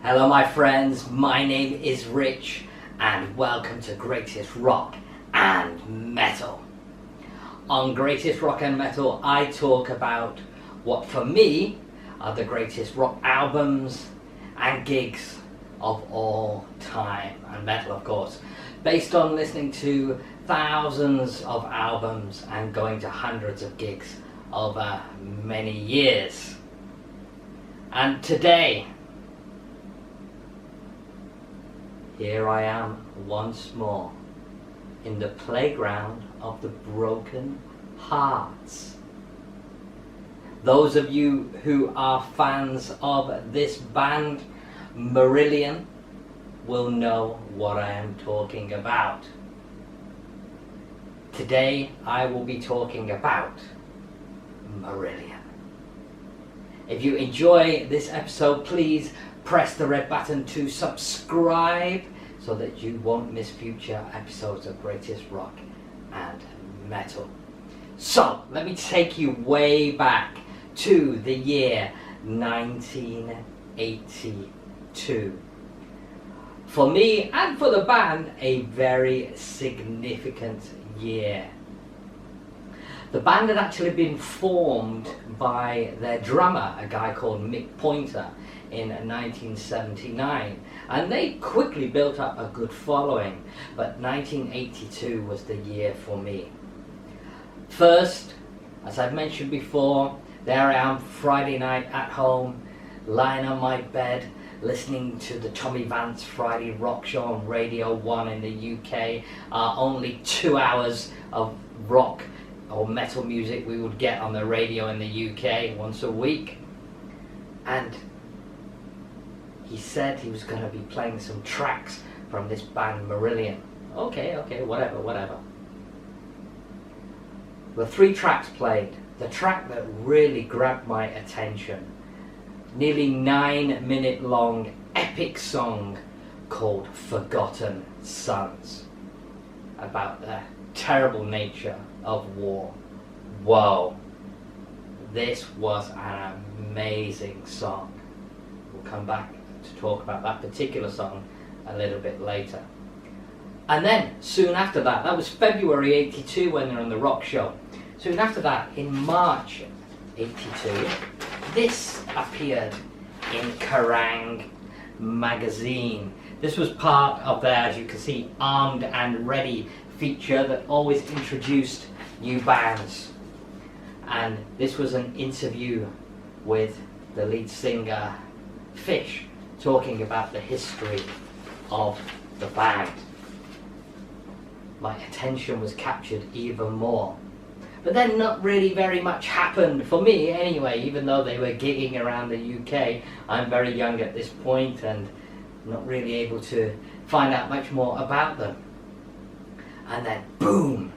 Hello my friends, my name is Rich and welcome to Greatest Rock and Metal. On Greatest Rock and Metal I talk about what for me are the greatest rock albums and gigs of all time, and metal of course, based on listening to thousands of albums and going to hundreds of gigs over many years. And today, here I am once more in the playground of the broken hearts. Those of you who are fans of this band, Marillion, will know what I am talking about. Today I will be talking about Marillion. If you enjoy this episode, please press the red button to subscribe so that you won't miss future episodes of Greatest Rock and Metal. So, let me take you way back to the year 1982. For me and for the band, a very significant year. The band had actually been formed by their drummer, a guy called Mick Pointer, in 1979, and they quickly built up a good following, but 1982 was the year for me. First, as I've mentioned before, there I am Friday night at home, lying on my bed, listening to the Tommy Vance Friday Rock Show on Radio 1 in the UK, only 2 hours of rock or metal music we would get on the radio in the UK once a week. And he said he was going to be playing some tracks from this band Marillion. Okay, whatever. The 3 tracks played. The track that really grabbed my attention, nearly 9-minute long epic song called Forgotten Sons, about the terrible nature of war. Whoa, this was an amazing song. We'll come back to talk about that particular song a little bit later. And then soon after that, that was February 82 when they're on the rock show. Soon after that, in March 82, this appeared in Kerrang! Magazine. This was part of their, as you can see, Armed and Ready feature that always introduced new bands. And this was an interview with the lead singer, Fish, talking about the history of the band. My attention was captured even more. But then not really very much happened, for me anyway, even though they were gigging around the UK. I'm very young at this point and not really able to find out much more about them. And then boom!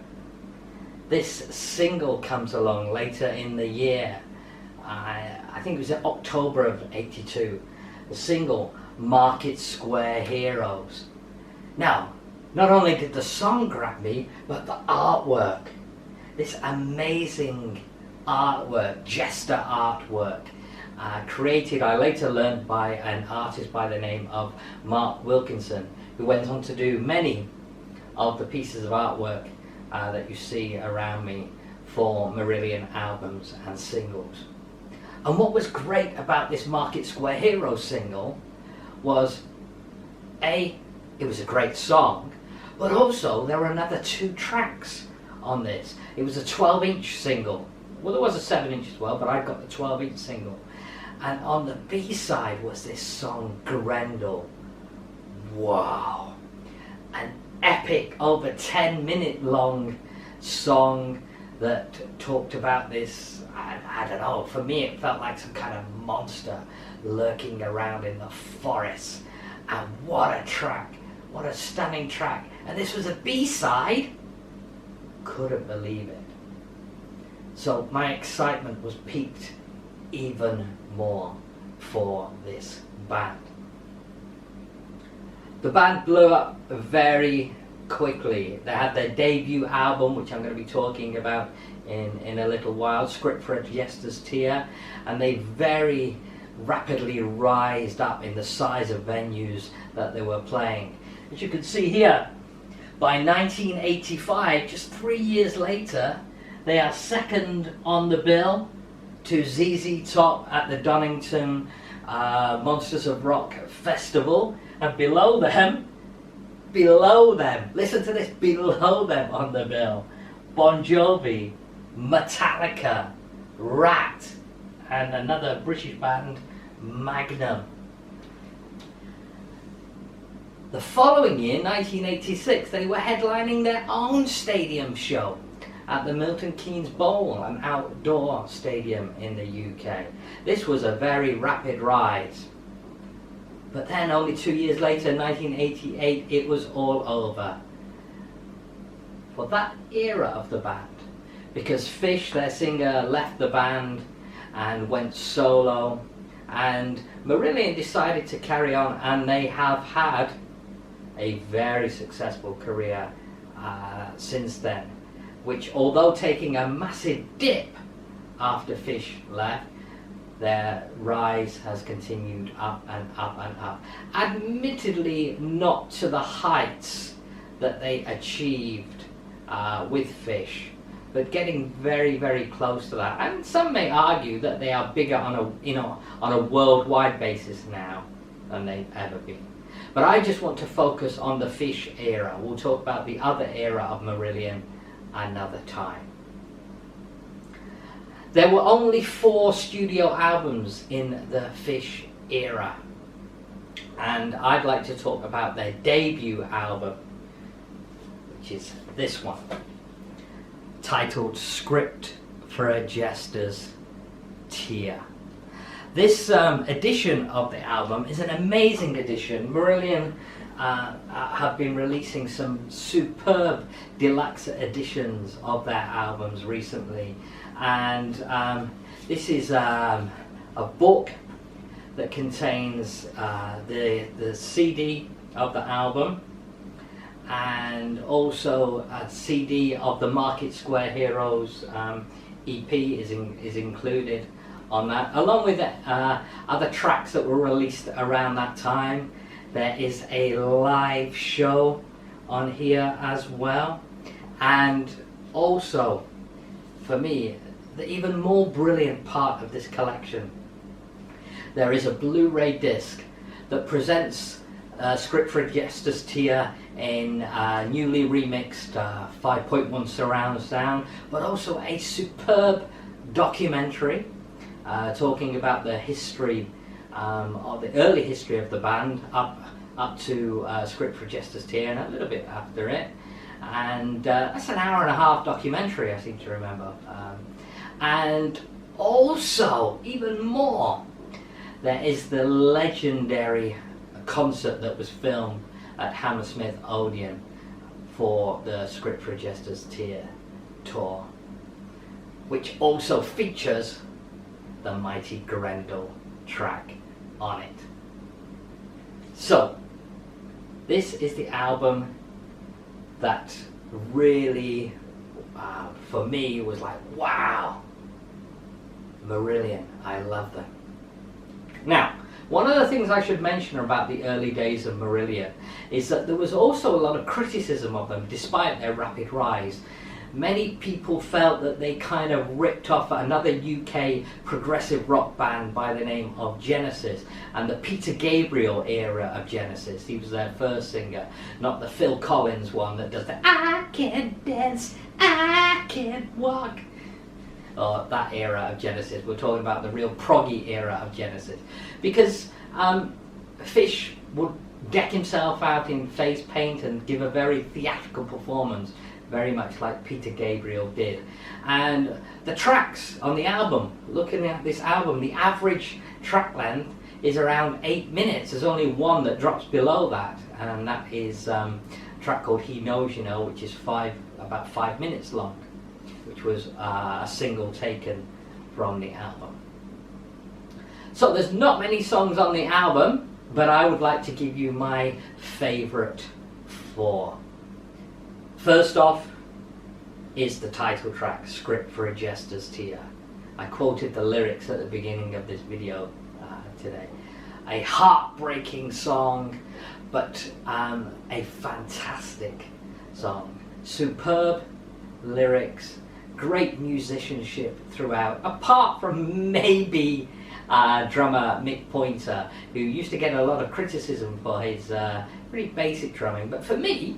This single comes along later in the year. I think it was in October of 82. The single, Market Square Heroes. Now, not only did the song grab me, but the artwork. This amazing artwork, Jester artwork, created, I later learned, by an artist by the name of Mark Wilkinson, who went on to do many of the pieces of artwork that you see around me for Marillion albums and singles. And what was great about this Market Square Heroes single was, it was a great song, but also there were another 2 tracks on this. It was a 12-inch single. Well, there was a 7-inch as well, but I got the 12-inch single. And on the B-side was this song, Grendel. Wow. An epic, over 10-minute long song that talked about this, I don't know, for me it felt like some kind of monster lurking around in the forest. And what a track. What a stunning track. And this was a B-side. Couldn't believe it. So my excitement was piqued even more for this band. The band blew up very quickly. They had their debut album, which I'm going to be talking about in a little while, Script for a Jester's Tear, and they very rapidly rised up in the size of venues that they were playing. As you can see here, by 1985, just 3 years later, they are second on the bill to ZZ Top at the Donington Monsters of Rock Festival, and below them, listen to this, below them on the bill, Bon Jovi, Metallica, Rat, and another British band, Magnum. The following year, 1986, they were headlining their own stadium show at the Milton Keynes Bowl, an outdoor stadium in the UK. This was a very rapid rise. But then only 2 years later, 1988, it was all over for that era of the band, because Fish, their singer, left the band and went solo, and Marillion decided to carry on, and they have had a very successful career since then, which, although taking a massive dip after Fish left, their rise has continued up and up and up. Admittedly not to the heights that they achieved with Fish, but getting very, very close to that. And some may argue that they are bigger on a worldwide basis now than they've ever been. But I just want to focus on the Fish era. We'll talk about the other era of Marillion another time. There were only 4 studio albums in the Fish era, and I'd like to talk about their debut album, which is this one, titled Script for a Jester's Tear. This edition of the album is an amazing edition. Marillion have been releasing some superb deluxe editions of their albums recently, and this is a book that contains the CD of the album, and also a CD of the Market Square Heroes EP is included on that, along with other tracks that were released around that time. There is a live show on here as well, and also, for me, the even more brilliant part of this collection, there is a Blu-ray disc that presents Script for a Jester's Tear in newly remixed 5.1 surround sound, but also a superb documentary talking about the history of the early history of the band up to Script for a Jester's Tear and a little bit after it, and that's an hour-and-a-half documentary, I seem to remember. And also, even more, there is the legendary concert that was filmed at Hammersmith Odeon for the Script for a Jester's Tear tour, which also features the mighty Grendel track on it. So, this is the album that really, for me, was like, wow, Marillion, I love them. Now, one of the things I should mention about the early days of Marillion is that there was also a lot of criticism of them, despite their rapid rise. Many people felt that they kind of ripped off another UK progressive rock band by the name of Genesis, and the Peter Gabriel era of Genesis. He was their first singer, not the Phil Collins one that does the I can't dance, I can't walk. Or that era of Genesis. We're talking about the real proggy era of Genesis. Because Fish would deck himself out in face paint and give a very theatrical performance, very much like Peter Gabriel did. And the tracks on the album, looking at this album, the average track length is around 8 minutes. There's only one that drops below that, and that is a track called He Knows You Know, which is about 5 minutes long, which was a single taken from the album. So there's not many songs on the album, but I would like to give you my favourite 4. First off is the title track, Script for a Jester's Tear. I quoted the lyrics at the beginning of this video today. A heartbreaking song, but a fantastic song. Superb lyrics, great musicianship throughout, apart from maybe drummer Mick Pointer, who used to get a lot of criticism for his pretty basic drumming, but for me,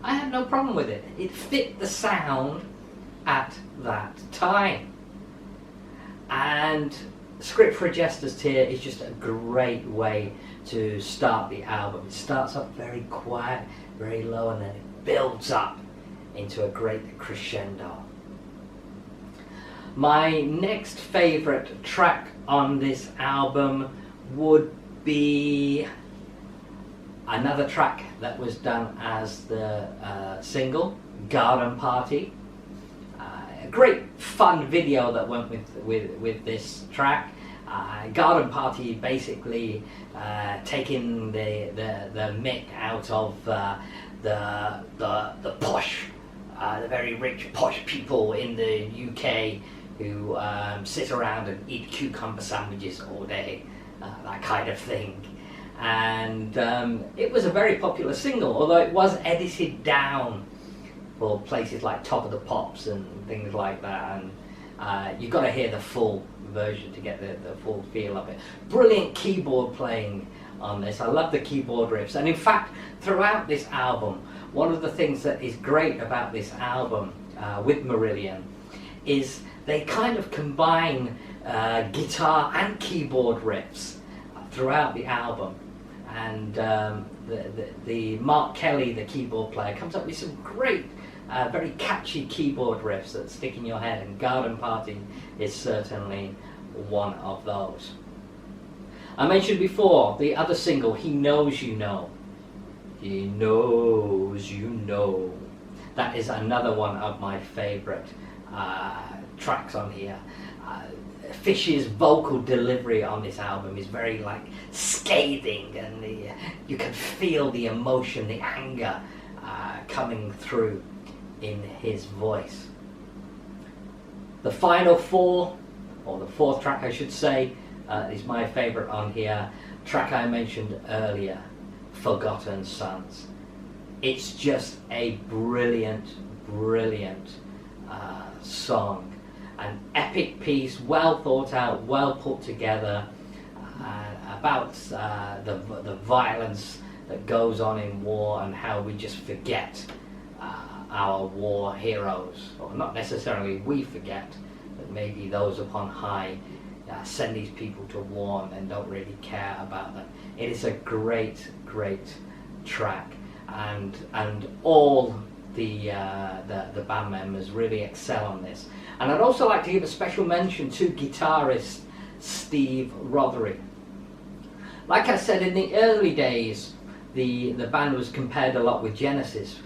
I had no problem with it. It fit the sound at that time. And Script for a Jester's Tear is just a great way to start the album. It starts off very quiet, very low, and then it builds up into a great crescendo. My next favourite track on this album would be another track that was done as the single, Garden Party. A great fun video that went with this track. Garden Party basically taking the mick out of the posh, the very rich posh people in the UK who sit around and eat cucumber sandwiches all day, that kind of thing. And it was a very popular single, although it was edited down for places like Top of the Pops and things like that, and you've got to hear the full version to get the full feel of it. Brilliant keyboard playing on this. I love the keyboard riffs, and in fact throughout this album, one of the things that is great about this album with Marillion is they kind of combine guitar and keyboard riffs throughout the album. And the Mark Kelly, the keyboard player, comes up with some great, very catchy keyboard riffs that stick in your head, and Garden Party is certainly one of those. I mentioned before the other single, He Knows You Know. He knows you know. That is another one of my favourite tracks on here. Fish's vocal delivery on this album is very scathing, and you can feel the emotion, the anger coming through in his voice. The final four, or the fourth track I should say, is my favourite on here. Track I mentioned earlier, Forgotten Sons. It's just a brilliant song. An epic piece, well thought out, well put together, about the violence that goes on in war and how we just forget our war heroes, or not necessarily we forget, but maybe those upon high send these people to war and don't really care about them. It is a great track, and all the band members really excel on this. And I'd also like to give a special mention to guitarist Steve Rothery. Like I said, in the early days, the band was compared a lot with Genesis.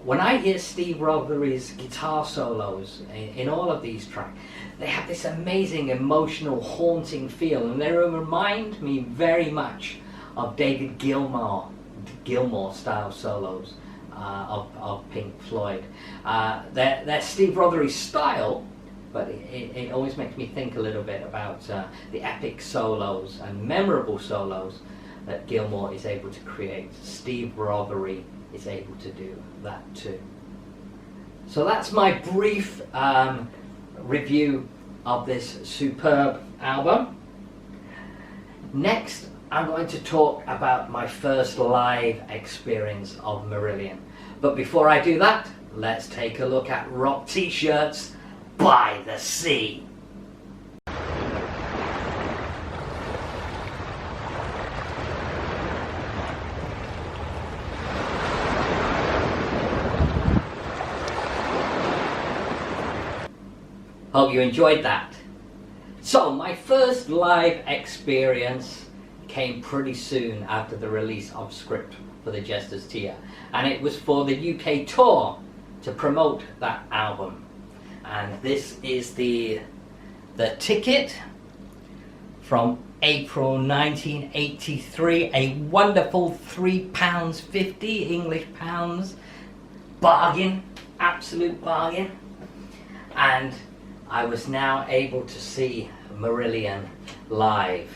When I hear Steve Rothery's guitar solos in all of these tracks, they have this amazing, emotional, haunting feel, and they remind me very much of David Gilmour style solos of Pink Floyd. They're Steve Rothery's style, but it always makes me think a little bit about the epic solos and memorable solos that Gilmour is able to create. Steve Rothery is able to do that too. So that's my brief review of this superb album. Next, I'm going to talk about my first live experience of Marillion. But before I do that, let's take a look at Rock T-Shirts by the Sea. Hope you enjoyed that. So my first live experience came pretty soon after the release of Script for the Jester's Tear, and it was for the UK tour to promote that album. And this is the ticket from April 1983, a wonderful £3.50 English pounds, bargain, absolute bargain. And I was now able to see Marillion live.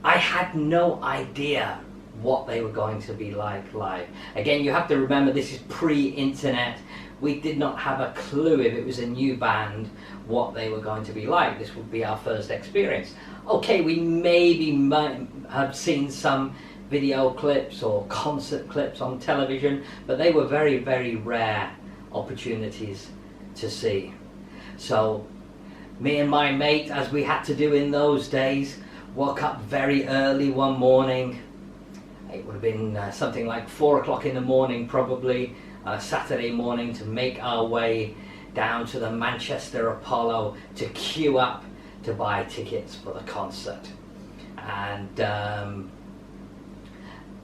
I had no idea what they were going to be like live. Again, you have to remember this is pre-internet. We did not have a clue if it was a new band what they were going to be like. This would be our first experience. Okay, we maybe might have seen some video clips or concert clips on television, but they were very, very rare opportunities to see. So me and my mate, as we had to do in those days, woke up very early one morning. It would have been something like 4 o'clock in the morning, probably Saturday morning, to make our way down to the Manchester Apollo to queue up to buy tickets for the concert. And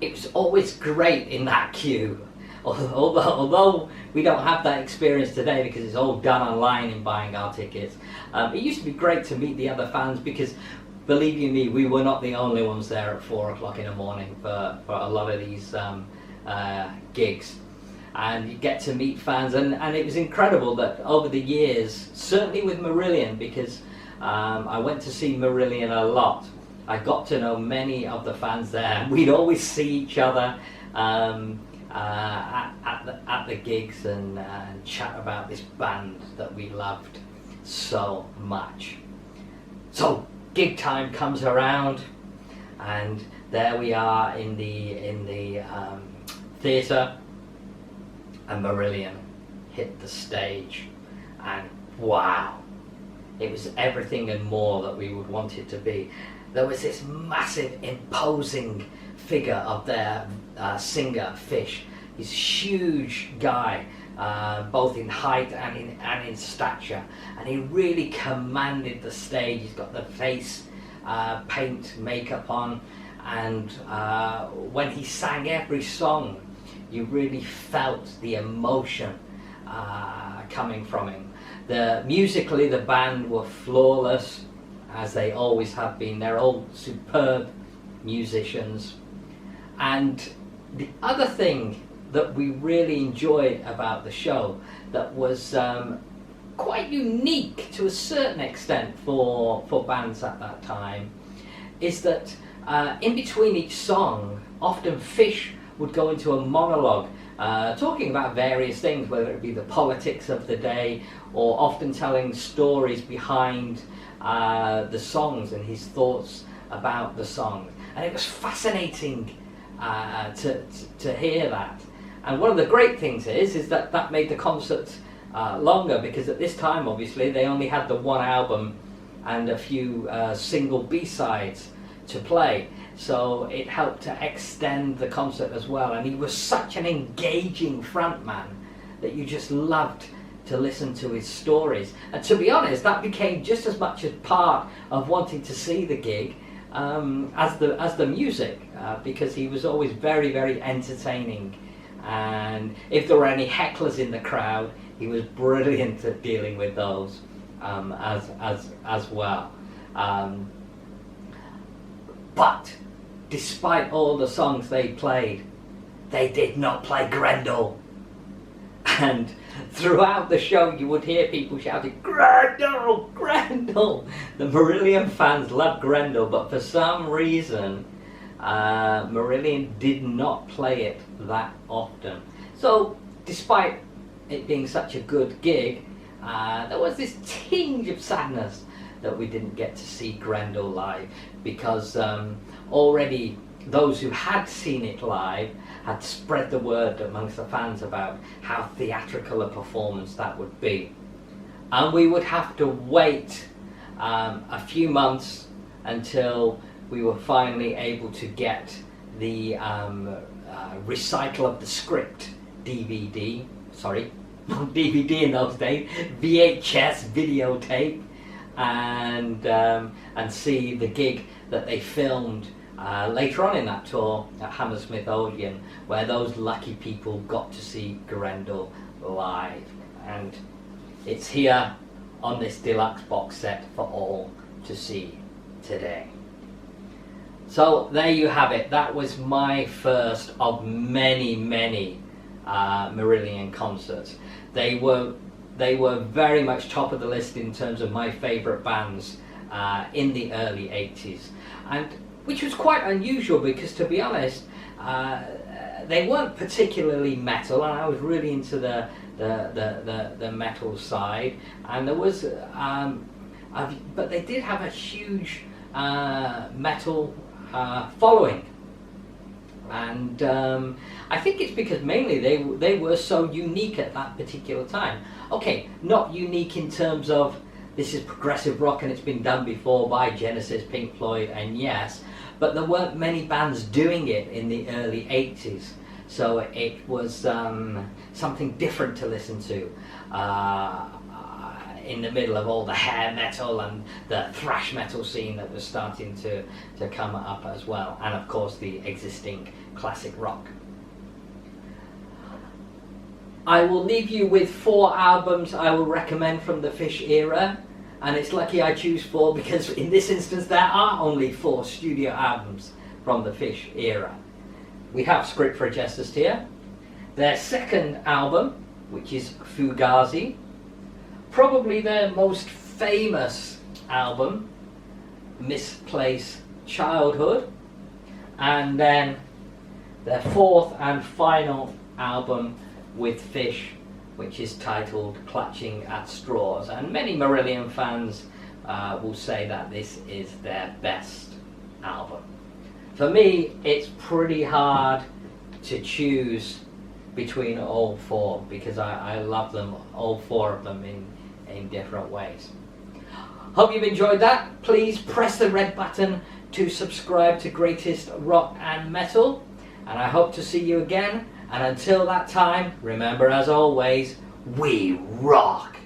it was always great in that queue. Although we don't have that experience today because it's all done online in buying our tickets, it used to be great to meet the other fans, because believe you me, we were not the only ones there at 4 o'clock in the morning for a lot of these gigs. And you get to meet fans, and it was incredible that over the years, certainly with Marillion, because I went to see Marillion a lot, I got to know many of the fans there. We'd always see each other at the gigs and chat about this band that we loved so much. So gig time comes around, and there we are in the theatre, and Marillion hit the stage, and wow, it was everything and more that we would want it to be. There was this massive, imposing figure of their singer, Fish. He's a huge guy, both in height and in stature, and he really commanded the stage. He's got the face paint makeup on, and when he sang every song, you really felt the emotion coming from him. Musically, the band were flawless, as they always have been. They're all superb musicians. And the other thing that we really enjoyed about the show, that was quite unique to a certain extent for bands at that time, is that in between each song, often Fish would go into a monologue talking about various things, whether it be the politics of the day, or often telling stories behind the songs and his thoughts about the songs. And it was fascinating to hear that. And one of the great things is that made the concert longer, because at this time, obviously, they only had the one album and a few single B-sides to play. So it helped to extend the concert as well. And he was such an engaging frontman that you just loved to listen to his stories. And to be honest, that became just as much a part of wanting to see the gig as the music, because he was always very, very entertaining. And if there were any hecklers in the crowd, he was brilliant at dealing with those as well. But despite all the songs they played, they did not play Grendel. And throughout the show you would hear people shouting, "Grendel! Grendel!" The Marillion fans loved Grendel, but for some reason Marillion did not play it that often. So despite it being such a good gig, there was this tinge of sadness that we didn't get to see Grendel live, because already those who had seen it live had spread the word amongst the fans about how theatrical a performance that would be. And we would have to wait a few months until we were finally able to get the recital of the script DVD, sorry, not DVD in those days, VHS videotape, and see the gig that they filmed later on in that tour at Hammersmith Odeon, where those lucky people got to see Grendel live. And it's here on this deluxe box set for all to see today. So there you have it. That was my first of many Marillion concerts. They were very much top of the list in terms of my favourite bands in the early 80s. And which was quite unusual because, to be honest, they weren't particularly metal, and I was really into the metal side, and there was, but they did have a huge metal following, and I think it's because mainly they were so unique at that particular time. Okay, not unique in terms of this is progressive rock and it's been done before by Genesis, Pink Floyd, and yes, but there weren't many bands doing it in the early 80s, so it was something different to listen to in the middle of all the hair metal and the thrash metal scene that was starting to come up as well, and of course the existing classic rock. I will leave you with 4 albums I will recommend from the Fish era, and it's lucky I choose 4 because in this instance there are only 4 studio albums from the Fish era. We have Script for a Jester's Tear, their second album, which is Fugazi, probably their most famous album, Misplaced Childhood, and then their 4th and final album with Fish, which is titled Clutching at Straws, and many Marillion fans will say that this is their best album. For me, it's pretty hard to choose between all 4 because I love them, all 4 of them, in different ways. Hope you've enjoyed that. Please press the red button to subscribe to Greatest Rock and Metal, and I hope to see you again. And until that time, remember, as always, we rock!